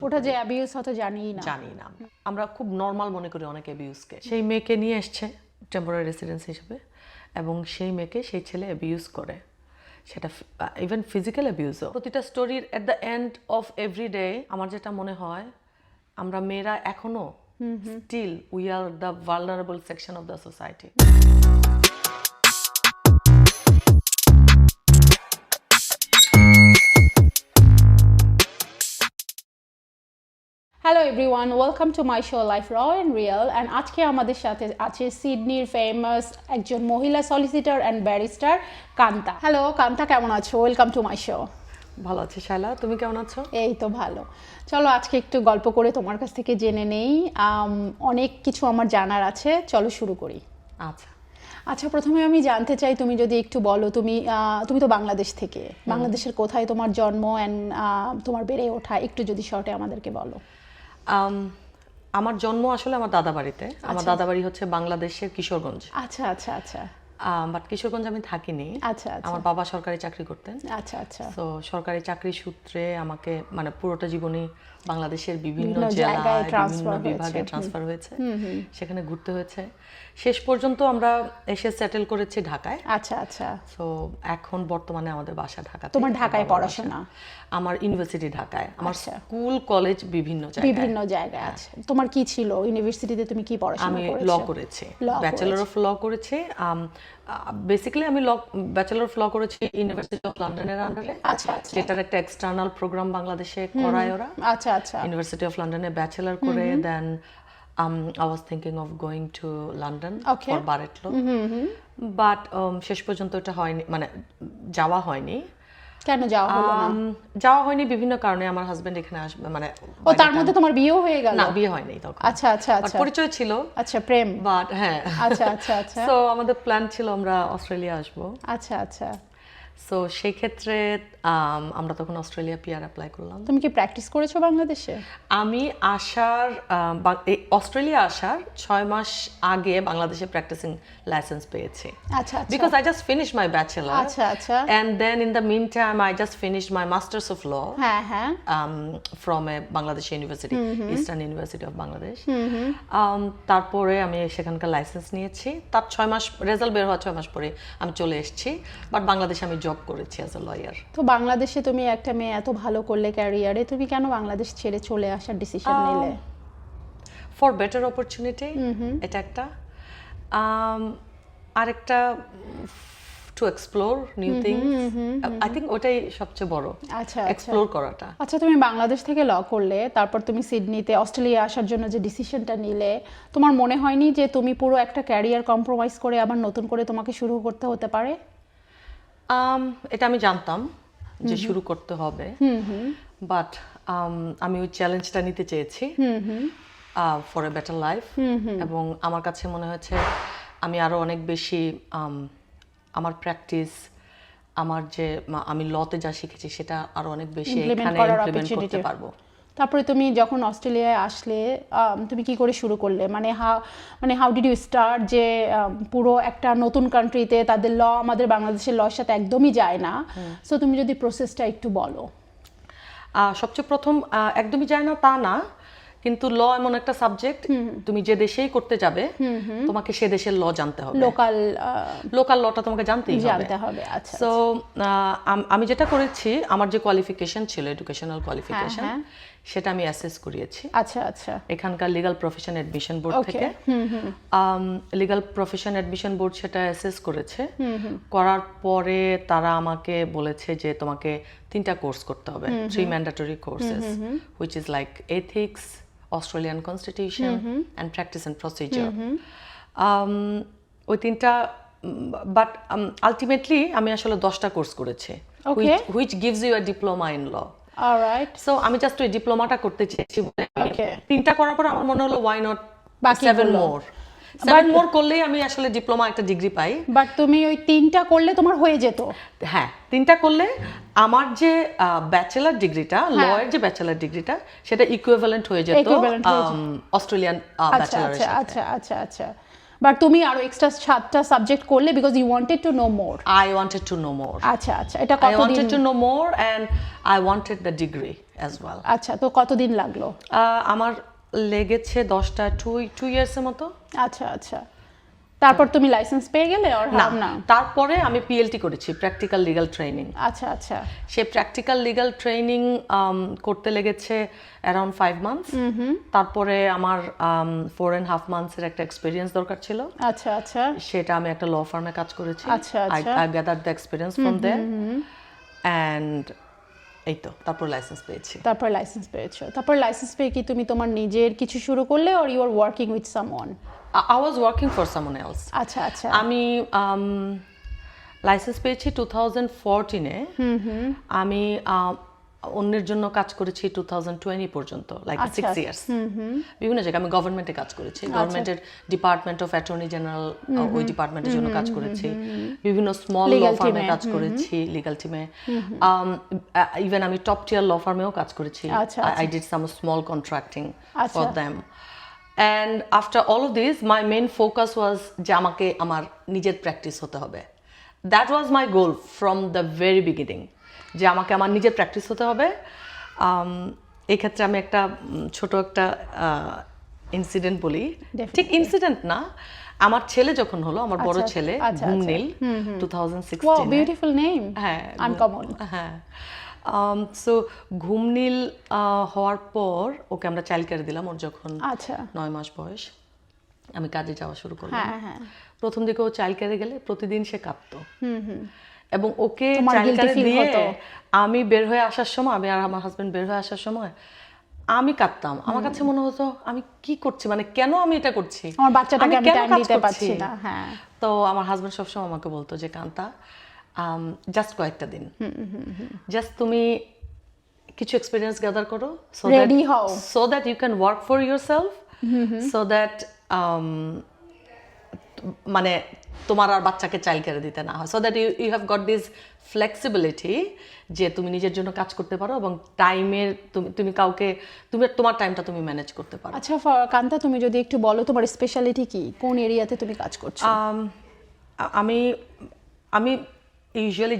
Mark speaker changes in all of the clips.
Speaker 1: ওটা যে অ্যাবিউজ হতো জানি না।
Speaker 2: আমরা খুব নর্মাল মনে করি অনেক অ্যাবিউজকে। সেই মেয়েকে নিয়ে এসছে টেম্পোরারি রেসিডেন্স হিসেবে, এবং সেই মেয়েকে সেই ছেলে অ্যাবিউজ করে, সেটা ইভেন ফিজিক্যাল অ্যাবিউজও। প্রতিটা স্টোরির at the end of every day আমার যেটা মনে হয়, আমরা মেয়েরা এখনো still we are the vulnerable section of the society.
Speaker 1: Hello everyone, welcome to my show life raw and real. And আজকে আমাদের সাথে আছে সিডনির ফেমাস একজন মহিলা solicitor and barrister Kanta. Hello Kanta, কেমন আছো? Welcome to my show.
Speaker 2: ভালো আছি শায়লা, তুমি কেমন আছো?
Speaker 1: এই তো ভালো। চলো আজকে একটু গল্প করে তোমার কাছ থেকে জেনে নেই, অনেক কিছু আমার জানার আছে। চলো শুরু করি। আচ্ছা, প্রথমে আমি জানতে চাই, তুমি যদি একটু বলো, তুমি তো বাংলাদেশ থেকে, বাংলাদেশের কোথায় তোমার জন্ম অ্যান্ড তোমার বেড়ে ওঠা, একটু যদি শর্টে আমাদেরকে বলো।
Speaker 2: আমার জন্ম আসলে আমার দাদা বাড়িতে। আমার দাদা বাড়ি হচ্ছে বাংলাদেশের কিশোরগঞ্জ।
Speaker 1: আচ্ছা আচ্ছা আচ্ছা।
Speaker 2: বাট কিশোরগঞ্জ আমি থাকিনি।
Speaker 1: আচ্ছা আচ্ছা।
Speaker 2: আমার বাবা সরকারি চাকরি করতেন।
Speaker 1: আচ্ছা আচ্ছা।
Speaker 2: তো সরকারি চাকরি সূত্রে আমাকে মানে পুরোটা জীবনই বাংলাদেশের বিভিন্ন জেলায় বিভিন্ন বিভাগে ট্রান্সফার হয়েছে, সেখানে ঘুরতে হয়েছে। শেষ পর্যন্ত আমরা এসে সেটেল করেছি ঢাকায়।
Speaker 1: আচ্ছা আচ্ছা।
Speaker 2: তো এখন বর্তমানে আমাদের বাসা ঢাকাতে।
Speaker 1: তোমার ঢাকায় পড়াশোনা?
Speaker 2: আমার ইউনিভার্সিটি ঢাকায়, আমার স্কুল কলেজ বিভিন্ন
Speaker 1: জায়গায় আছে। তোমার কি ছিল ইউনিভার্সিটিতে, তুমি কি পড়াশোনা করেছো?
Speaker 2: আমি ল করেছি, ব্যাচেলর অফ ল করেছি। বেসিক্যালি আমি ব্যাচেলর অফ ল করেছি ইউনিভার্সিটি অফ লন্ডনের আন্ডারে।
Speaker 1: আচ্ছা আচ্ছা।
Speaker 2: যেটার একটা এক্সটার্নাল প্রোগ্রাম বাংলাদেশে করায় ওরা।
Speaker 1: আচ্ছা আচ্ছা।
Speaker 2: ইউনিভার্সিটি অফ লন্ডনে ব্যাচেলর করে দেন I was thinking of going to London for Barrett Law, but শেষ পর্যন্ত এটা হয়নি, মানে যাওয়া হয়নি।
Speaker 1: কেন যাওয়া হলো না?
Speaker 2: যাওয়া হয়নি বিভিন্ন কারণে। আমার হাজবেন্ড এখানে আসবে, মানে
Speaker 1: ও তার মধ্যে তোমার বিয়েও হয়ে গেল?
Speaker 2: না, বিয়ে হয়নি তখন।
Speaker 1: আচ্ছা আচ্ছা আচ্ছা।
Speaker 2: পরিচয় ছিল।
Speaker 1: আচ্ছা, প্রেম।
Speaker 2: বাট হ্যাঁ।
Speaker 1: আচ্ছা আচ্ছা আচ্ছা।
Speaker 2: সো আমাদের প্ল্যান ছিল আমরা অস্ট্রেলিয়া আসবো।
Speaker 1: আচ্ছা আচ্ছা।
Speaker 2: সো সেই ক্ষেত্রে আমরা তখন অস্ট্রেলিয়া পিআর অ্যাপ্লাই করলাম।
Speaker 1: তুমি কি প্র্যাকটিস করেছো বাংলাদেশে?
Speaker 2: আমি অস্ট্রেলিয়া আসার 6 মাস আগে বাংলাদেশে প্র্যাকটিসিং লাইসেন্স পেয়েছি।
Speaker 1: আচ্ছা আচ্ছা।
Speaker 2: Because I just finished my bachelor.
Speaker 1: আচ্ছা আচ্ছা।
Speaker 2: And then in the mean time I just finished my masters of law.
Speaker 1: হ্যাঁ হ্যাঁ।
Speaker 2: From a Bangladesh university, eastern university of Bangladesh. তারপরে আমি সেখানকার লাইসেন্স নিয়েছি। তার 6 মাস, রেজাল্ট বের হওয়ার 6 মাস পরে আমি চলে এসেছি। বাট বাংলাদেশে আমি জব করেছি অ্যাজ এ লয়ার।
Speaker 1: তো বাংলাদেশে তুমি একটা মেয়ে এত ভালো করলে ক্যারিয়ারে, তুমি কেন বাংলাদেশ ছেড়ে চলে আসার ডিসিশন নিলে?
Speaker 2: ফর বেটার অপরচুনিটি, এটা একটা। আরেকটা to explore new things. I think ওটাই সবচেয়ে বড়।
Speaker 1: আচ্ছা,
Speaker 2: এক্সপ্লোর করাটা।
Speaker 1: আচ্ছা, তুমি বাংলাদেশ থেকে ল করলে, তারপর তুমি সিডনিতে অস্ট্রেলিয়া আসার জন্য যে ডিসিশনটা নিলে, তোমার মনে হয়নি যে তুমি পুরো একটা ক্যারিয়ার কম্প্রোমাইজ করে আবার নতুন করে তোমাকে শুরু করতে হতে পারে?
Speaker 2: এটা আমি জানতাম যে শুরু করতে হবে, বাট আমি ওই চ্যালেঞ্জটা নিতে চেয়েছি ফর এ বেটার লাইফ। এবং আমার কাছে মনে হয়েছে আমি আরো অনেক বেশি আমার প্র্যাকটিস, আমার যে আমি লতে যা শিখেছি সেটা আরো অনেক বেশি এখানে ইমপ্লিমেন্ট করতে পারবো।
Speaker 1: তারপরে তুমি যখন অস্ট্রেলিয়ায় আসলে, তুমি কি করে শুরু করলে? মানে হাউ ডিড ইউ স্টার্ট, যে পুরো একটা নতুন কান্ট্রিতে তাদের ল আমাদের বাংলাদেশের লর সাথে একদমই যায় না। সো তুমি যদি প্রসেসটা একটু বলো।
Speaker 2: সবচেয়ে প্রথম একদমই যায় না তা না, কিন্তু ল এমন একটা সাবজেক্ট, তুমি যে দেশেই করতে যাবে তোমাকে সে দেশের ল জানতে হবে। লোকাল লটা তোমাকে জানতে হবে।
Speaker 1: আচ্ছা।
Speaker 2: সো আমি যেটা করেছি, আমার যে কোয়ালিফিকেশন ছিল, এডুকেশনাল কোয়ালিফিকেশন, সেটা আমি অ্যাসেস করিয়েছি।
Speaker 1: আচ্ছা আচ্ছা।
Speaker 2: এখানকার লিগ্যাল প্রফেশন অ্যাডমিশন বোর্ড থেকে। লিগ্যাল প্রফেশন অ্যাডমিশন বোর্ড সেটা অ্যাসেস করেছে। করার পরে তারা আমাকে বলেছে যে তোমাকে 3টা কোর্স করতে হবে, 3 mandatory courses, which is like ethics, Australian Constitution, and Practice and Procedure. ওই 3টা, বাট আলটিমেটলি আমি আসলে 10টা কোর্স করেছি, which gives you a diploma in law.
Speaker 1: Alright.
Speaker 2: So আমি জাস্ট ওই ডিপ্লোমাটা করতে চেয়েছি। 3টা করার পর আমার মনে হলো why not 7 more করলেই আমি আসলে ডিপ্লোমা একটা ডিগ্রি পাই।
Speaker 1: বাট তুমি ওই 3টা করলে তোমার হয়ে যেত?
Speaker 2: হ্যাঁ, 3টা করলে আমার যে ব্যাচেলর ডিগ্রিটা, লয়ের যে ব্যাচেলর ডিগ্রিটা, সেটা ইকুইভ্যালেন্ট হয়ে যেত অস্ট্রেলিয়ান ব্যাচেলরের সাথে।
Speaker 1: আচ্ছা আচ্ছা আচ্ছা। বাট তুমি আরো এক্সট্রা 7টা সাবজেক্ট করলে because you wanted to know more.
Speaker 2: I wanted to know more.
Speaker 1: আচ্ছা আচ্ছা, এটা
Speaker 2: I
Speaker 1: কতদিন?
Speaker 2: wanted to know more and I wanted the degree as well.
Speaker 1: আচ্ছা, তো কতদিন লাগলো?
Speaker 2: আমার লেগেছে 10টা 2 ইয়ার্সের মতো।
Speaker 1: আচ্ছা আচ্ছা, তারপর তুমি লাইসেন্স পেয়ে গেলে আর না?
Speaker 2: তারপরে আমি পিএলটি করেছি, প্র্যাকটিক্যাল লিগ্যাল ট্রেনিং।
Speaker 1: আচ্ছা আচ্ছা,
Speaker 2: সেই প্র্যাকটিক্যাল লিগ্যাল ট্রেনিং করতে লেগেছে অ্যারাউন্ড 5 মান্থস। তারপরে আমার 4.5 মান্থসের একটা এক্সপিরিয়েন্স দরকার ছিল।
Speaker 1: আচ্ছা আচ্ছা,
Speaker 2: সেটা আমি একটা ল ফার্মে কাজ করেছি।
Speaker 1: আচ্ছা আচ্ছা,
Speaker 2: I gathered the experience from there and এই তো তারপর লাইসেন্স পেয়েছি।
Speaker 1: তারপর লাইসেন্স পেয়েছো। তারপর লাইসেন্স পেয়ে কি তুমি তোমার নিজের কিছু শুরু করলে or you are working with someone?
Speaker 2: I was working for someone else.
Speaker 1: আচ্ছা আচ্ছা,
Speaker 2: আমি লাইসেন্স পেয়েছি 2014-এ। আমি অন্যের জন্য কাজ করেছি 2020 পর্যন্ত, লাইক 6 ইয়ার্স। বিভিন্ন জায়গায় আমি গভর্নমেন্টে কাজ করেছি, গভর্নমেন্টের ডিপার্টমেন্ট অফ অ্যাটর্নি জেনারেল, ওই ডিপার্টমেন্টের জন্য কাজ করেছি। বিভিন্ন স্মল ল ফার্মে কাজ করেছি, লিগ্যাল টিমে। ইভেন আমি টপ টিয়ার ল ফার্মেও কাজ করেছি। I did some small contracting for them. And after all of this, my main focus was যে আমাকে আমার নিজের প্র্যাকটিস হতে হবে। That was my goal from the very beginning, যে আমাকে আমার নিজের প্র্যাকটিস হতে হবে। এই ক্ষেত্রে আমি একটা ছোট একটা ইনসিডেন্ট বলি। ঠিক ইনসিডেন্ট না, আমার ছেলে যখন হলো, আমার বড় ছেলে ঘুমনীল 2016।
Speaker 1: Wow, beautiful name.
Speaker 2: হ্যাঁ,
Speaker 1: আনকমন।
Speaker 2: হ্যাঁ। সো ঘুমনীল হওয়ার পর ওকে আমরা চাইল্ড কেয়ারে দিলাম। ওর যখন 9 মাস বয়স, আমি কাজে যাওয়া শুরু করলাম। প্রথম দিকে ও চাইল্ড কেয়ারে গেলে প্রতিদিন সে কাঁদতো, এবং ওকে চাইল্ড কেয়ারে দিয়ে আমি বের হয়ে আসার সময়, আমি আর আমার হাজবেন্ড বের হয়ে আসার সময় আমি কাঁদতাম। আমার কাছে মনে হতো আমি কি করছি, মানে কেন আমি এটা করছি,
Speaker 1: আমার বাচ্চাটাকে আমি টাইম দিতে পারছি না। হ্যাঁ,
Speaker 2: তো আমার হাজবেন্ড সবসময় আমাকে বলতো যে কান্তা, জাস্ট কয়েকটা দিন, জাস্ট তুমি কিছু এক্সপিরিয়েন্স গ্যাদার করো, so that you can work for yourself, so that মানে তোমার আর বাচ্চাকে চাইল্ড কেয়ারে দিতে না হয়, so that you have got this flexibility যে তুমি নিজের জন্য কাজ করতে পারো এবং টাইমের তুমি কাউকে তোমার টাইমটা তুমি ম্যানেজ করতে পারো।
Speaker 1: আচ্ছা কান্তা, তুমি যদি একটু বলো তোমার স্পেশালিটি কি, কোন এরিয়াতে তুমি কাজ করছো?
Speaker 2: আমি ইউজুয়ালি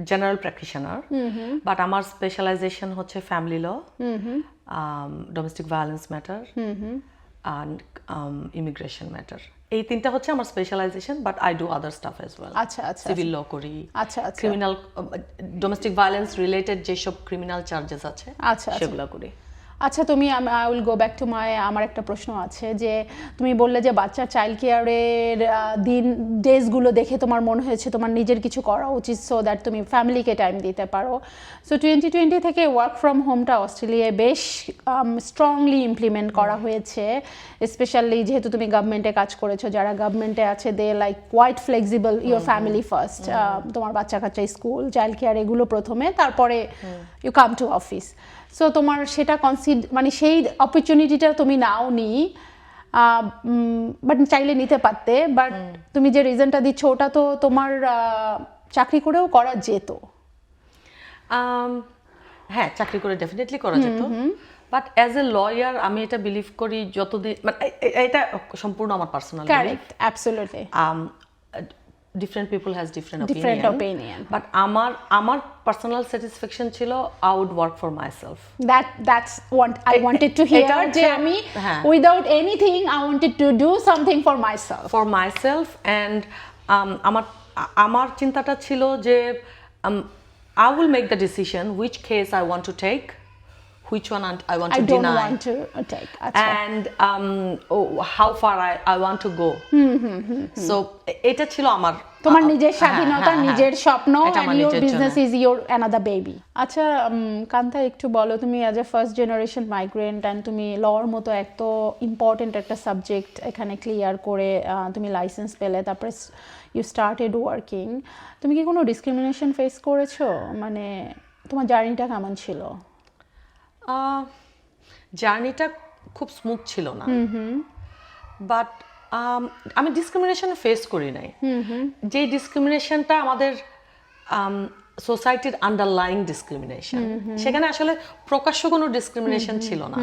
Speaker 2: জেনারেল প্র্যাকটিশনার, বাট আমার স্পেশালাইজেশন হচ্ছে family law, domestic violence matter and immigration matter. এই তিনটা হচ্ছে আমার specialisation, but I do other stuff as well.
Speaker 1: আচ্ছা আচ্ছা,
Speaker 2: সিভিল ল করি,
Speaker 1: আচ্ছা আচ্ছা,
Speaker 2: ক্রিমিনাল ডোমেস্টিক ভায়োলেন্স রিলেটেড যেসব ক্রিমিনাল চার্জেস আছে সেগুলো করি।
Speaker 1: আচ্ছা, তুমি I will go back to আমার একটা প্রশ্ন আছে, যে তুমি বললে যে বাচ্চার চাইল্ড কেয়ারের ডেজগুলো দেখে তোমার মনে হয়েছে তোমার নিজের কিছু করা উচিত, সো দ্যাট তুমি ফ্যামিলিকে টাইম দিতে পারো। সো 2020 থেকে ওয়ার্ক ফ্রম হোমটা অস্ট্রেলিয়ায় বেশ স্ট্রংলি ইমপ্লিমেন্ট করা হয়েছে, স্পেশালি যেহেতু তুমি গভর্নমেন্টে কাজ করেছো। যারা গভর্নমেন্টে আছে they like quite flexible, your family first, তোমার বাচ্চা কাচ্চা স্কুল, চাইল্ড কেয়ার এগুলো প্রথমে, তারপরে you come to office. So তোমার সেটা মানে সেই অপরচুনিটিটা তুমি নাওনি, বাট চাইলে নিতে পারতে, বাট তুমি যে রিজনটা দিচ্ছ ওটা তো তোমার চাকরি করেও করা যেত।
Speaker 2: হ্যাঁ, চাকরি করে ডেফিনেটলি করা যেত, বাট অ্যাজ এ লয়ার আমি এটা বিলিভ করি যতদিন, মানে এটা সম্পূর্ণ আমার personal believe.
Speaker 1: Correct, absolutely.
Speaker 2: different people has different
Speaker 1: opinion,
Speaker 2: but আমার personal satisfaction ছিল I would work for myself.
Speaker 1: That's what I wanted to hear, যে আমি without anything I wanted to do something for myself
Speaker 2: and আমার চিন্তাটা ছিল যে I will make the decision which case I want to take, which one I want to deny,
Speaker 1: I don't want to take,
Speaker 2: and how far I want to go. So এটা ছিল আমার
Speaker 1: তোমার নিজের স্বাধীনতা, নিজের স্বপ্ন, and your business is your another baby. আচ্ছা কান্তা, একটু বলো, তুমি as a first generation migrant and তুমি লর মতো এত ইম্পর্টেন্ট একটা সাবজেক্ট এখানে ক্লিয়ার করে তুমি লাইসেন্স পেলে, তারপরে ইউ স্টার্টেড ওয়ার্কিং, তুমি কি কোনো ডিসক্রিমিনেশন ফেস করেছো? মানে তোমার জার্নিটা কেমন ছিল?
Speaker 2: জার্নিটা খুব স্মুথ ছিল না, বাট আমি ডিসক্রিমিনেশন ফেস করি নাই। যে ডিসক্রিমিনেশনটা আমাদের সোসাইটির আন্ডারলাইং ডিসক্রিমিনেশন, সেখানে আসলে প্রকাশ্য কোনো ডিসক্রিমিনেশন ছিল না।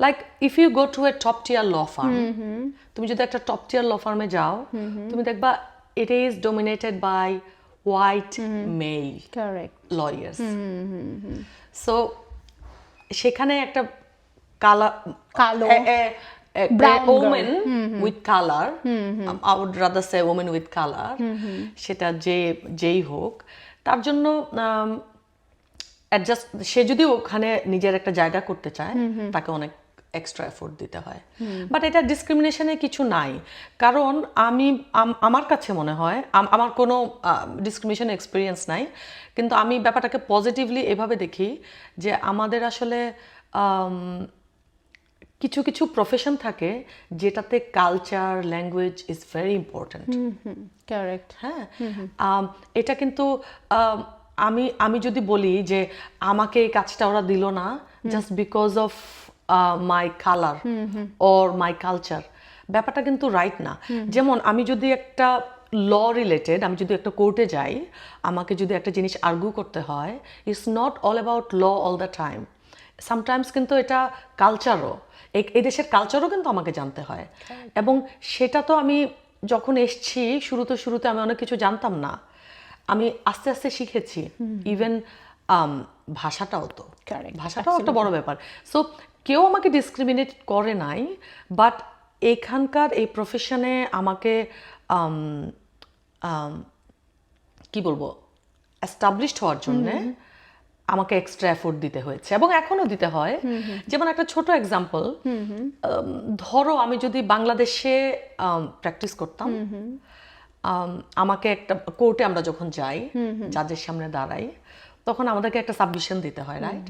Speaker 2: Like if you go to a top tier law firm, তুমি যদি একটা টপ টিয়ার ল ফার্মে যাও, তুমি দেখবা it is dominated by white male lawyers. So সেখানে একটা কালো
Speaker 1: Brown
Speaker 2: woman with color, I would rather say woman with color, সেটা যেই হোক, তার জন্য অ্যাডজাস্ট, সে যদি ওখানে নিজের একটা জায়গা করতে চায়, তাকে অনেক এক্সট্রা এফোর্ট দিতে হয়। বাট এটা ডিসক্রিমিনেশনে কিছু নাই, কারণ আমার কাছে মনে হয়, আমার কোনো ডিসক্রিমিনেশন এক্সপিরিয়েন্স নাই, কিন্তু আমি ব্যাপারটাকে পজিটিভলি এভাবে দেখি যে আমাদের আসলে কিছু কিছু প্রফেশন থাকে যেটাতে culture, language is very important.
Speaker 1: Correct.
Speaker 2: হ্যাঁ, এটা কিন্তু আমি যদি বলি যে আমাকে এই কাজটা ওরা দিল না just because of my colour or my culture, ব্যাপারটা কিন্তু রাইট না। যেমন আমি যদি একটা ল রিলেটেড, আমি যদি একটা কোর্টে যাই, আমাকে যদি একটা জিনিস আর্গু করতে হয়, it's not all about law all the time, sometimes কিন্তু এটা কালচারও, এই দেশের কালচারও কিন্তু আমাকে জানতে হয়। এবং সেটা তো আমি যখন এসছি শুরুতে আমি অনেক কিছু জানতাম না, আমি আস্তে আস্তে শিখেছি। ইভেন ভাষাটাও একটা বড় ব্যাপার। সো কেউ আমাকে ডিসক্রিমিনেট করে নাই, বাট এখানকার এই প্রফেশনে আমাকে কি বলবো, এস্টাবলিশড হওয়ার জন্যে আমাকে এক্সট্রা এফোর্ট দিতে হয়েছে, এবং এখনো দিতে হয়। যেমন একটা ছোট এক্সাম্পল, ধরো আমি যদি বাংলাদেশে প্র্যাকটিস করতাম, আমাকে একটা কোর্টে আমরা যখন যাই, জাজের সামনে দাঁড়াই, তখন আমাদেরকে একটা সাবমিশন দিতে হয়, রাইট?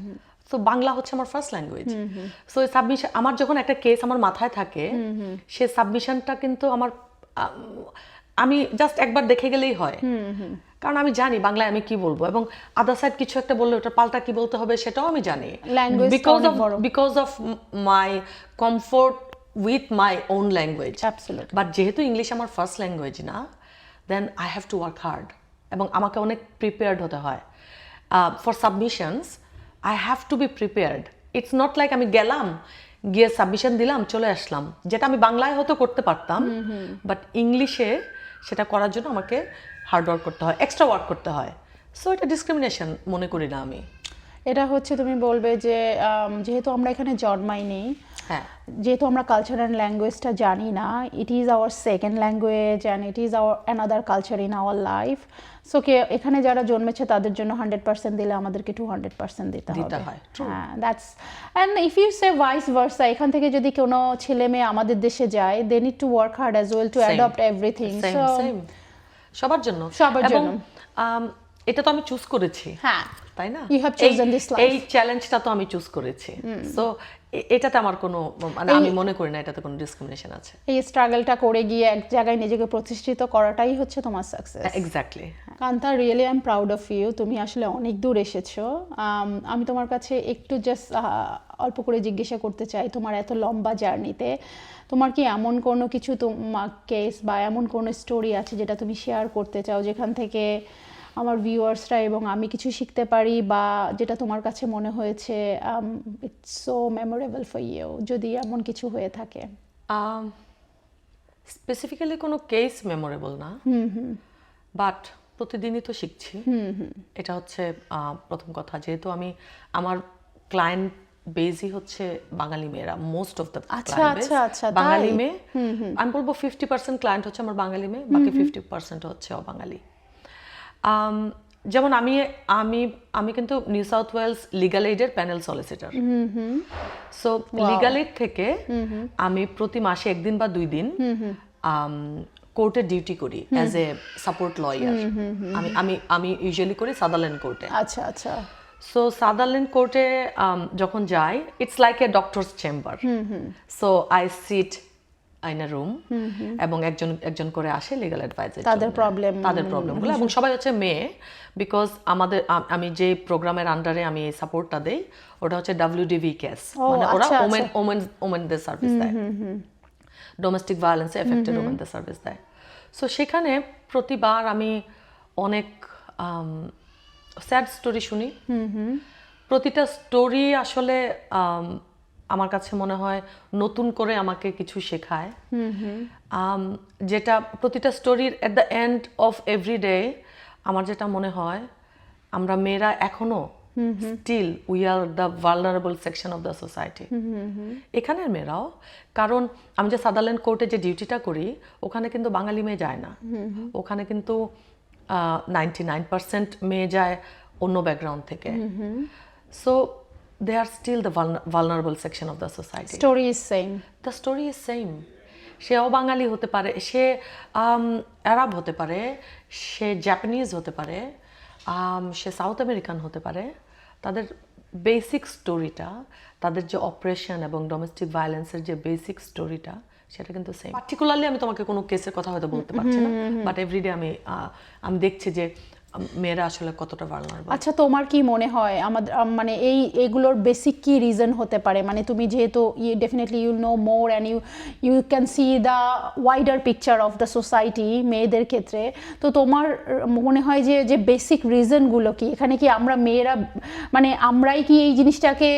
Speaker 2: তো বাংলা হচ্ছে আমার ফার্স্ট ল্যাঙ্গুয়েজ। সো এই সাবমিশন, আমার যখন একটা কেস আমার মাথায় থাকে, সে সাবমিশনটা কিন্তু আমি জাস্ট একবার দেখে গেলেই হয়, কারণ আমি জানি বাংলায় আমি কি বলবো, এবং আদার সাইড কিছু একটা বললে ওটা পাল্টা কি বলতে হবে সেটাও আমি জানি, because of my comfort with my own language. But যেহেতু ইংলিশ আমার ফার্স্ট ল্যাঙ্গুয়েজ না, then I have to work hard, এবং আমাকে অনেক প্রিপেয়ার্ড হতে হয় for submissions. I have to be prepared. It's not like আমি গেলাম, গিয়ে সাবমিশন দিলাম, চলে আসলাম, যেটা আমি বাংলায় হয়তো করতে পারতাম, বাট ইংলিশে সেটা করার জন্য আমাকে হার্ড ওয়ার্ক করতে হয়, এক্সট্রা ওয়ার্ক করতে হয়। সো এটা ডিসক্রিমিনেশন মনে করি না আমি।
Speaker 1: এটা হচ্ছে, তুমি বলবে যে যেহেতু আমরা এখানে জন্মাইনি,
Speaker 2: হ্যাঁ,
Speaker 1: যেহেতু আমরা কালচার অ্যান্ড ল্যাঙ্গুয়েজটা জানি না, it is our second language and it is our another culture in our life. So এখানে যারা জন্মেছে তাদের জন্য 100% দিলে আমাদেরকে 200% দিতে হবে। হ্যাঁ, that's, and if you say vice versa, এখান থেকে যদি কোনো ছেলে মেয়ে আমাদের দেশে যায়, they need to work hard as well to adopt everything.
Speaker 2: সবার জন্য। এটা তো আমি চুজ করেছি,
Speaker 1: হ্যাঁ,
Speaker 2: তাই না? এই চ্যালেঞ্জটা তো আমি চুজ করেছি। সো এটাতে আমার কোনো, মানে আমি মনে করি না এটাতে কোনো ডিসক্রিমিনেশন আছে।
Speaker 1: এই স্ট্রাগলটা করে গিয়ে এক জায়গায় নিজেকে প্রতিষ্ঠিত করাটাই হচ্ছে তোমার success.
Speaker 2: Exactly.
Speaker 1: Kanta, really I am proud of you. তুমি আসলে অনেক দূর এসেছো। আমি তোমার কাছে একটু জাস্ট অল্প করে জিজ্ঞাসা করতে চাই, তোমার এত লম্বা জার্নিতে তোমার কি এমন কোনো কিছু তোমার কেস বা এমন কোনো স্টোরি আছে যেটা তুমি শেয়ার করতে চাও, যেখান থেকে আমার ভিউয়ার্সরা এবং আমি কিছু শিখতে পারি, বা যেটা তোমার কাছে মনে হয়েছে it's so memorable for you, যদি এমন কিছু হয়ে থাকে?
Speaker 2: স্পেসিফিক্যালি কোনো কেস মেমোরেবল না, বাট প্রতিদিনই তো শিখছি। এটা হচ্ছে প্রথম কথা। যেহেতু আমার ক্লায়েন্ট বেসই হচ্ছে বাঙালি মেয়েরা, মোস্ট অফ দ্য বাঙালি মেয়ে। আমি বলবো 50% ক্লায়েন্ট হচ্ছে আমার বাঙালি মেয়ে, বাকি 50% হচ্ছে অবাঙালি। যেমন আমি কিন্তু নিউ সাউথ ওয়েলস লিগ্যাল এইডের panel solicitor. So legal aid থেকে আমি প্রতি মাসে 1 দিন বা 2 দিন কোর্টে ডিউটি করি অ্যাজ এ সাপোর্ট লয়ার। আমি ইউজুয়ালি করি সাদারল্যান্ড কোর্টে।
Speaker 1: আচ্ছা আচ্ছা।
Speaker 2: সো সাদারল্যান্ড কোর্টে যখন যাই, it's like a doctors chamber. So I sit in a room, এবং একজন করে আসে লিগ্যাল অ্যাডভাইজার, তাদের প্রবলেমগুলো, এবং সবাই হচ্ছে মেয়ে, বিকজ আমি যে প্রোগ্রামের আন্ডারে আমি এই সাপোর্টটা দেই, ওটা হচ্ছে WDV কেস, মানে ওরা ওমেনদের সার্ভিস দেয়, ডোমেস্টিক ভায়োলেন্সে এফেক্টেড ওমেনদের সার্ভিস দেয়। সো সেখানে প্রতিবার আমি অনেক স্যাড স্টোরি শুনি। প্রতিটা স্টোরি আসলে আমার কাছে মনে হয় নতুন করে আমাকে কিছু শেখায়। যেটা প্রতিটা স্টোরির at the end of every day আমার যেটা মনে হয়, আমরা মেয়েরা এখনো still we are the vulnerable section of the society. এখানের মেয়েরাও, কারণ আমি যে সাদারল্যান্ড কোর্টে যে ডিউটিটা করি ওখানে কিন্তু বাঙালি মেয়ে যায় না। ওখানে কিন্তু 99% মেয়ে যায় অন্য ব্যাকগ্রাউন্ড থেকে। So they are still the vulnerable section of the society.
Speaker 1: Story is same.
Speaker 2: The story is same. সেও বাঙালি হতে পারে, সে আরব হতে পারে, সে জাপানিজ হতে পারে, সে সাউথ আমেরিকান হতে পারে। তাদের বেসিক স্টোরিটা, তাদের যে অপারেশন এবং ডোমেস্টিক ভায়োলেন্সের যে বেসিক স্টোরিটা, সেটা কিন্তু সেম। পার্টিকুলারলি আমি তোমাকে কোনো কেসের কথা হয়তো বলতে পারছি না, বাট এভরিডে আমি দেখছি যে মেয়েরা আসলে কতটা ভালনারেবল।
Speaker 1: আচ্ছা, তোমার কি মনে হয় আমাদের মানে এগুলোর বেসিক কি রিজন হতে পারে? মানে তুমি যেহেতু definitely you know more and you can see the wider picture of the society মেয়েদের ক্ষেত্রে, তো তোমার মনে হয় যে বেসিক রিজনগুলো কি? এখানে কি আমরা মেয়েরা মানে আমরাই কি এই জিনিসটাকে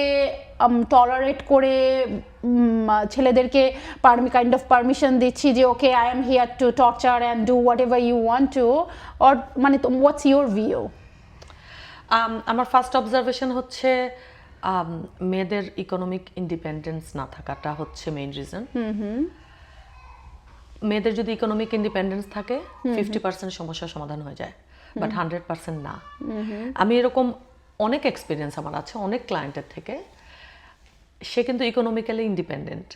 Speaker 1: টলারেট করে ছেলেদেরকে কাইন্ড অফ পারমিশন দিচ্ছি যে okay I am here to torture and do whatever you want to, or মানে হোয়াটস ইউর ভিউ?
Speaker 2: আমার ফার্স্ট অবজারভেশন হচ্ছে মেয়েদের ইকোনমিক ইন্ডিপেন্ডেন্স না থাকাটা হচ্ছে মেইন রিজন। মেয়েদের যদি ইকোনমিক ইন্ডিপেন্ডেন্স থাকে 50% সমস্যার সমাধান হয়ে যায়, বাট 100% না। আমি এরকম অনেক এক্সপিরিয়েন্স আমার আছে অনেক ক্লায়েন্টের থেকে। সে কিন্তু ইকোনমিক্যালি ইন্ডিপেন্ডেন্ট,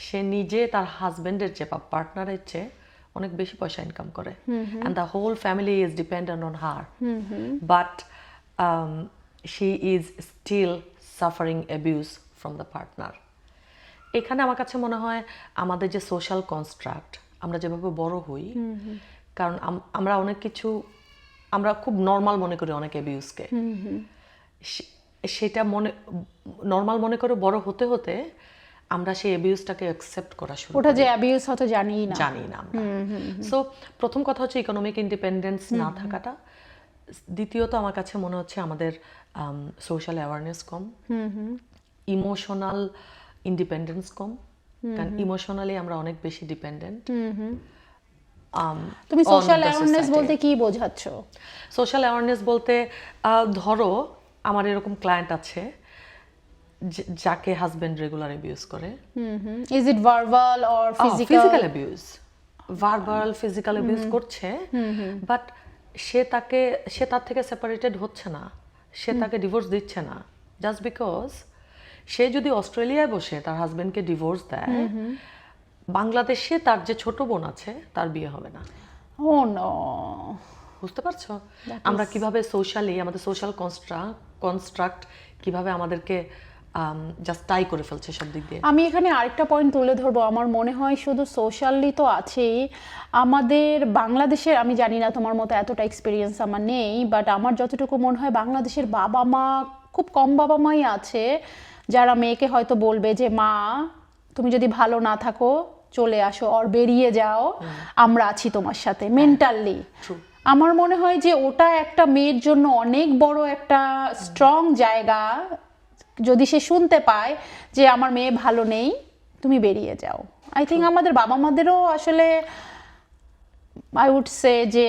Speaker 2: সে নিজে তার হাজবেন্ডের চেয়ে বা পার্টনারের চেয়ে অনেক বেশি পয়সা ইনকাম করে, and the whole family is dependent on her, but she is still suffering abuse from the partner. এখানে আমার কাছে মনে হয় আমাদের যে সোশ্যাল কনস্ট্রাক্ট, আমরা যেভাবে বড় হই, কারণ আমরা অনেক কিছু আমরা খুব নর্মাল মনে করি অনেক অ্যাবিউজকে, সেটা নর্মাল মনে করে বড় হতে হতে আমরা সেই অ্যাবিউজটাকে অ্যাকসেপ্ট করা শুরু করি।
Speaker 1: ওটা যে অ্যাবিউজ হয়তো জানি না
Speaker 2: আমরা। সো প্রথম কথা হচ্ছে ইকোনমিক ইন্ডিপেন্ডেন্স না থাকাটা। দ্বিতীয়ত আমার কাছে মনে হচ্ছে আমাদের সোশ্যাল অ্যাওয়ারনেস কম, ইমোশনাল ইন্ডিপেন্ডেন্স কম, কারণ ইমোশনালি আমরা অনেক বেশি ডিপেন্ডেন্ট।
Speaker 1: তুমি সোশ্যাল অ্যাওয়ারনেস বলতে কি বোঝাচ্ছ?
Speaker 2: সোশ্যাল অ্যাওয়ারনেস বলতে ধরো আমার এরকম ক্লায়েন্ট আছে যাকে হাজবেন্ড রেগুলার অ্যাবিউজ করে।
Speaker 1: Is it verbal or
Speaker 2: physical abuse? Verbal physical abuse করছে, বাট সে তার থেকে সেপারেটেড হচ্ছে না, সে তাকে ডিভোর্স দিচ্ছে না, জাস্ট বিকজ সে যদি অস্ট্রেলিয়ায় বসে তার হাজবেন্ডকে ডিভোর্স দেয়, বাংলাদেশে তার যে ছোট বোন আছে তার বিয়ে হবে না।
Speaker 1: ও নো,
Speaker 2: বুঝতে পারছো আমরা কিভাবে সোশ্যালি আমাদের সোশ্যাল কনস্ট্রাক্ট কিভাবে আমাদেরকে জাস্ট টাই করে ফেলছে সব দিক দিয়ে।
Speaker 1: আমি এখানে আরেকটা পয়েন্ট তুলে ধরবো। আমার মনে হয় শুধু সোশ্যালি তো আছেই, আমাদের বাংলাদেশের, আমি জানি না তোমার মতো এতটা এক্সপিরিয়েন্স আমার নেই, বাট আমার যতটুকু মনে হয় বাংলাদেশের বাবা মা, খুব কম বাবা মাই আছে যারা মেয়েকে হয়তো বলবে যে মা তুমি যদি ভালো না থাকো চলে আসো আর বেরিয়ে যাও, আমরা আছি তোমার সাথে মেন্টালি। আমার মনে হয় যে ওটা একটা মেয়ের জন্য অনেক বড় একটা স্ট্রং জায়গা, যদি সে শুনতে পায় যে আমার মেয়ে ভালো নেই তুমি বেরিয়ে যাও। আই থিঙ্ক আমাদের বাবা মাদেরও আসলে আই উড সে যে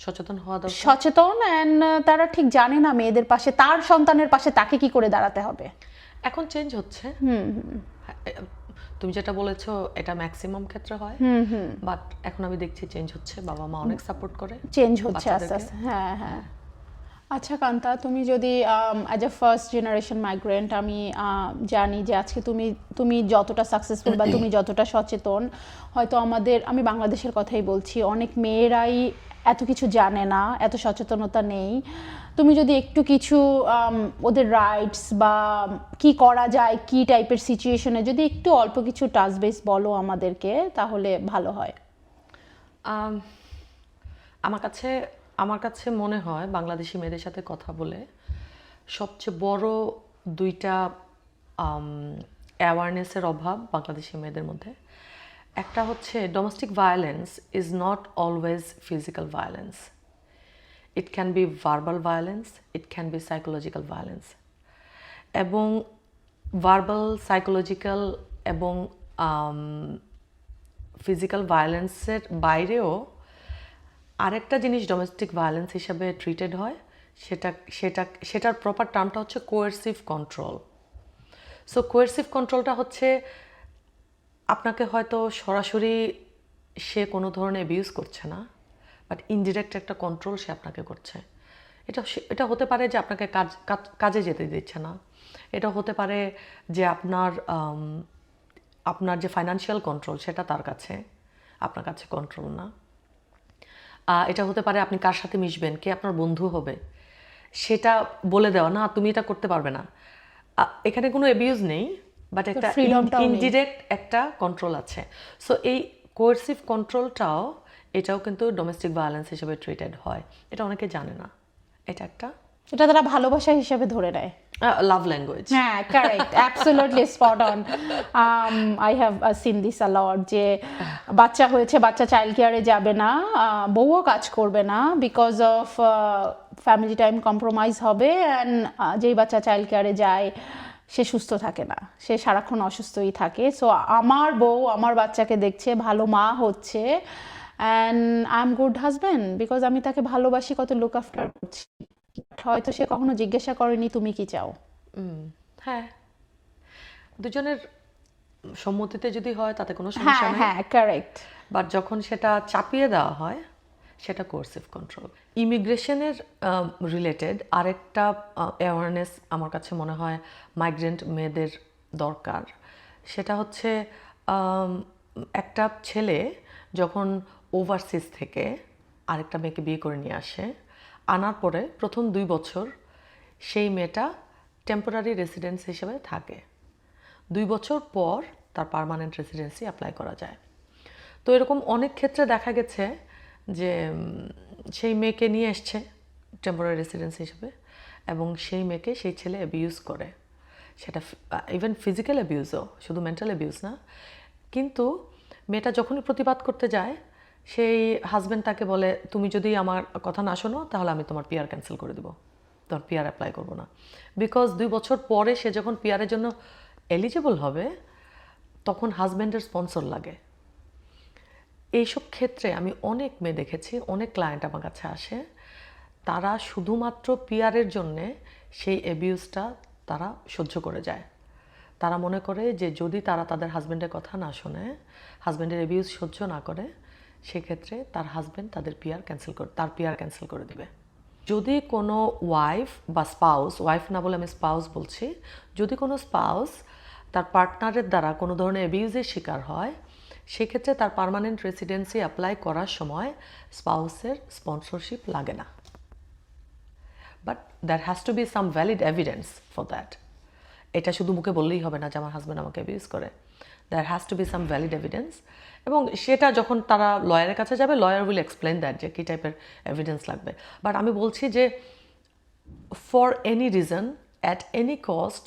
Speaker 2: সচেতন হওয়া দরকার,
Speaker 1: সচেতন, অ্যান্ড তারা ঠিক জানে না মেয়েদের পাশে, তার সন্তানের পাশে তাকে কি করে দাঁড়াতে হবে।
Speaker 2: এখন চেঞ্জ হচ্ছে, তুমি যেটা বলেছো এটা ম্যাক্সিমাম ক্ষেত্রে হয়, বাট এখন আমি দেখছি চেঞ্জ হচ্ছে, বাবা মা অনেক সাপোর্ট করে,
Speaker 1: চেঞ্জ হচ্ছে আস্তে আস্তে। হ্যাঁ হ্যাঁ। আচ্ছা কান্তা, তুমি যদি as a first generation migrant, আমি জানি যে আজকে তুমি যতটা সাকসেসফুল বা তুমি যতটা সচেতন, হয়তো আমি বাংলাদেশের কথাই বলছি, অনেক মেয়েরাই এত কিছু জানে না, এত সচেতনতা নেই। তুমি যদি একটু কিছু ওদের রাইটস বা কি করা যায়, কি টাইপের সিচুয়েশনে যদি একটু অল্প কিছু টাচ বেস বলো আমাদেরকে, তাহলে ভালো হয়।
Speaker 2: আমার কাছে মনে হয় বাংলাদেশি মেয়েদের সাথে কথা বলে সবচেয়ে বড় দুইটা অ্যাওয়ারনেসের অভাব বাংলাদেশি মেয়েদের মধ্যে। একটা হচ্ছে domestic violence is not always physical violence. It can be verbal violence, it can be psychological violence. এবং ভার্বাল, সাইকোলজিক্যাল এবং ফিজিক্যাল ভায়োলেন্সের বাইরেও আরেকটা জিনিস ডোমেস্টিক ভায়োলেন্স হিসাবে ট্রিটেড হয়, সেটার প্রপার টার্মটা হচ্ছে কোয়ার্সিভ কন্ট্রোল। সো কোয়ার্সিভ কন্ট্রোলটা হচ্ছে আপনাকে হয়তো সরাসরি সে কোনো ধরনের অ্যাবিউজ করছে না, বাট ইনডিরেক্ট একটা কন্ট্রোল সে আপনাকে করছে। এটা হতে পারে যে আপনাকে কাজে যেতে দিচ্ছে না, এটা হতে পারে যে আপনার যে ফাইন্যান্সিয়াল কন্ট্রোল সেটা তার কাছে, আপনার কাছে কন্ট্রোল না। এটা হতে পারে আপনি কার সাথে মিশবেন, কে আপনার বন্ধু হবে, সেটা বলে দেওয়া, না তুমি এটা করতে পারবে না। এখানে কোনো অ্যাবিউজ নেই, বাট একটা ইনডিরেক্ট একটা কন্ট্রোল আছে। সো এই কোয়ার্সিভ কন্ট্রোলটাও, এটাও কিন্তু ডোমেস্টিক ভায়োলেন্স হিসেবে ট্রিটেড হয়। এটা অনেকে জানে না।
Speaker 1: এটা তারা ভালোবাসা হিসেবে ধরে নেয়।
Speaker 2: Love language.
Speaker 1: হ্যাঁ, correct, absolutely spot on. I have seen this a lot, যে বাচ্চা হয়েছে, বাচ্চা চাইল্ড কেয়ারে যাবে না, বউও কাজ করবে না, because of family time compromise হবে, অ্যান্ড যেই বাচ্চা চাইল্ড কেয়ারে যায় সে সুস্থ থাকে না, সে সারাক্ষণ অসুস্থই থাকে। সো আমার বউ আমার বাচ্চাকে দেখছে, ভালো মা হচ্ছে, and I am good husband because আমি তাকে ভালোবাসি, কত লুক আফটার করছি। হয়তো সে কখনো জিজ্ঞাসা করেনি তুমি কি চাও।
Speaker 2: হ্যাঁ, দুজনের সম্মতিতে যদি হয় তাতে কোনো সমস্যা নেই।
Speaker 1: হ্যাঁ, কারেক্ট।
Speaker 2: বাট যখন সেটা চাপিয়ে দেওয়া হয়, সেটা কোয়ার্সিভ কন্ট্রোল। ইমিগ্রেশনের রিলেটেড আরেকটা অ্যাওয়ারনেস আমার কাছে মনে হয় মাইগ্রেন্ট মেয়েদের দরকার। সেটা হচ্ছে একটা ছেলে যখন ওভারসিজ থেকে আরেকটা মেয়েকে বিয়ে করে নিয়ে আসে, আনার পরে প্রথম 2 বছর সেই মেয়েটা টেম্পোরারি রেসিডেন্স হিসেবে থাকে। 2 বছর পর তার পার্মানেন্ট রেসিডেন্সি অ্যাপ্লাই করা যায়। তো এরকম অনেক ক্ষেত্রে দেখা গেছে যে সেই মেয়েকে নিয়ে এসছে টেম্পোরারি রেসিডেন্স হিসেবে, এবং সেই মেয়েকে সেই ছেলে অ্যাবিউজ করে, সেটা ইভেন ফিজিক্যাল অ্যাবিউজও, শুধু মেন্টাল অ্যাবিউজ না। কিন্তু মেয়েটা যখনই প্রতিবাদ করতে যায়, সেই হাজব্যান্ড তাকে বলে, তুমি যদি আমার কথা না শোনো তাহলে আমি তোমার পিআর ক্যান্সেল করে দেবো, তোমার পিআর অ্যাপ্লাই করবো না। বিকজ 2 বছর পরে সে যখন পিআরের জন্য এলিজিবল হবে, তখন হাজব্যান্ডের স্পন্সর লাগে। এইসব ক্ষেত্রে আমি অনেক মেয়ে দেখেছি, অনেক ক্লায়েন্ট আমার কাছে আসে, তারা শুধুমাত্র পিআরের জন্যে সেই অ্যাবিউজটা তারা সহ্য করে যায়। তারা মনে করে যে যদি তারা তাদের হাজব্যান্ডের কথা না শোনে, হাজব্যান্ডের অ্যাবিউজ সহ্য না করে, সেক্ষেত্রে তার হাজব্যান্ড তার পিআর ক্যান্সেল করে দেবে। যদি কোনো ওয়াইফ বা স্পাউস, ওয়াইফ না বলে আমি স্পাউস বলছি, যদি কোনো স্পাউস তার পার্টনারের দ্বারা কোনো ধরনের অ্যাবিউজের শিকার হয়, সেক্ষেত্রে তার পার্মানেন্ট রেসিডেন্সি অ্যাপ্লাই করার সময় স্পাউসের স্পন্সরশিপ লাগে না। But there has to be some valid evidence for that. এটা শুধু মুখে বললেই হবে না যে আমার হাজব্যান্ড আমাকে অ্যাবিউজ করে। There has to be some valid evidence, এবং সেটা যখন তারা লয়ারের কাছে যাবে, লয়ার উইল এক্সপ্লেন দ্যাট যে কী টাইপের এভিডেন্স লাগবে। বাট আমি বলছি যে for any reason, at any cost,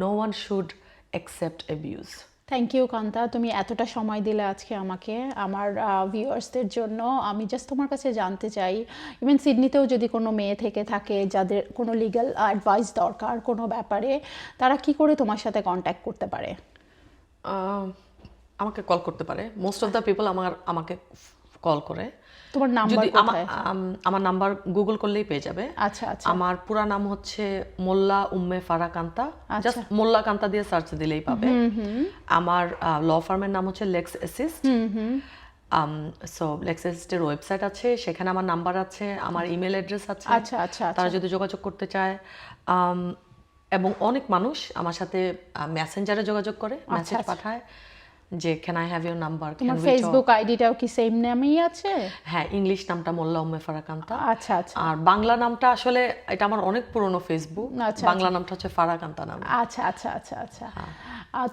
Speaker 2: no one should accept abuse.
Speaker 1: Thank you Kanta, তুমি এতটা সময় দিলে আজকে আমাকে, আমার ভিউয়ার্সদের জন্য। আমি জাস্ট তোমার কাছে জানতে চাই, ইভেন সিডনিতেও যদি কোনো মেয়ে থেকে থাকে যাদের কোনো লিগ্যাল অ্যাডভাইস দরকার কোনো ব্যাপারে, তারা কি করে তোমার সাথে কন্ট্যাক্ট করতে পারে?
Speaker 2: আমাকে কল করতে পারে। মোস্ট অফ দ্য পিপল আমাকে কল করে।
Speaker 1: তোমার নাম্বার
Speaker 2: যদি আমার নাম্বার গুগল করলেই পেয়ে যাবে।
Speaker 1: আচ্ছা আচ্ছা।
Speaker 2: আমার পুরা নাম হচ্ছে মোল্লা উম্মে ফারা কান্তা, জাস্ট মোল্লা কান্তা দিয়ে সার্চ দিলেই পাবে। আমার ল ফার্মের নাম হচ্ছে লেক্স অ্যাসিস্ট। সো লেক্স অ্যাসিস্টের ওয়েবসাইট আছে, সেখানে আমার নাম্বার আছে, আমার ইমেল অ্যাড্রেস আছে।
Speaker 1: আচ্ছা আচ্ছা।
Speaker 2: তারা যদি যোগাযোগ করতে চায়, এবং অনেক মানুষ আমার সাথে মেসেঞ্জারে যোগাযোগ করে, মেসেজ পাঠায় যে can I have your number.
Speaker 1: তোমার ফেসবুক আইডিটাও কি সেম নামেই আছে?
Speaker 2: হ্যাঁ, ইংলিশ নামটা মোল্লা উম্মে ফারা কান্তা।
Speaker 1: আচ্ছা আচ্ছা।
Speaker 2: আর বাংলা নামটা আসলে এটা আমার অনেক পুরনো ফেসবুক, বাংলা নামটা হচ্ছে ফারা কান্তা নাম।
Speaker 1: আচ্ছা আচ্ছা আচ্ছা আচ্ছা।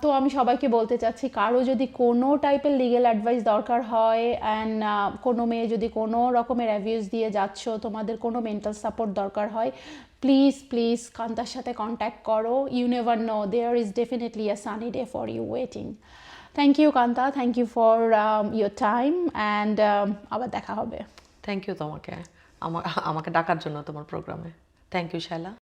Speaker 1: তো আমি সবাইকে বলতে চাচ্ছি, কারো যদি কোনো টাইপের লিগ্যাল অ্যাডভাইস দরকার হয়, অ্যান্ড কোনো মেয়ে যদি কোনো রকমের অ্যাবিউজ দিয়ে যাচ্ছ, তোমাদের কোনো মেন্টাল সাপোর্ট দরকার হয়, প্লিজ কান্তার সাথে কন্ট্যাক্ট করো। You never know, there is definitely a sunny day for you waiting. Thank you Kanta, thank you for your time, and আবার দেখা হবে।
Speaker 2: থ্যাংক ইউ তোমাকে আমাকে ডাকার জন্য তোমার প্রোগ্রামে। Thank you Shaila.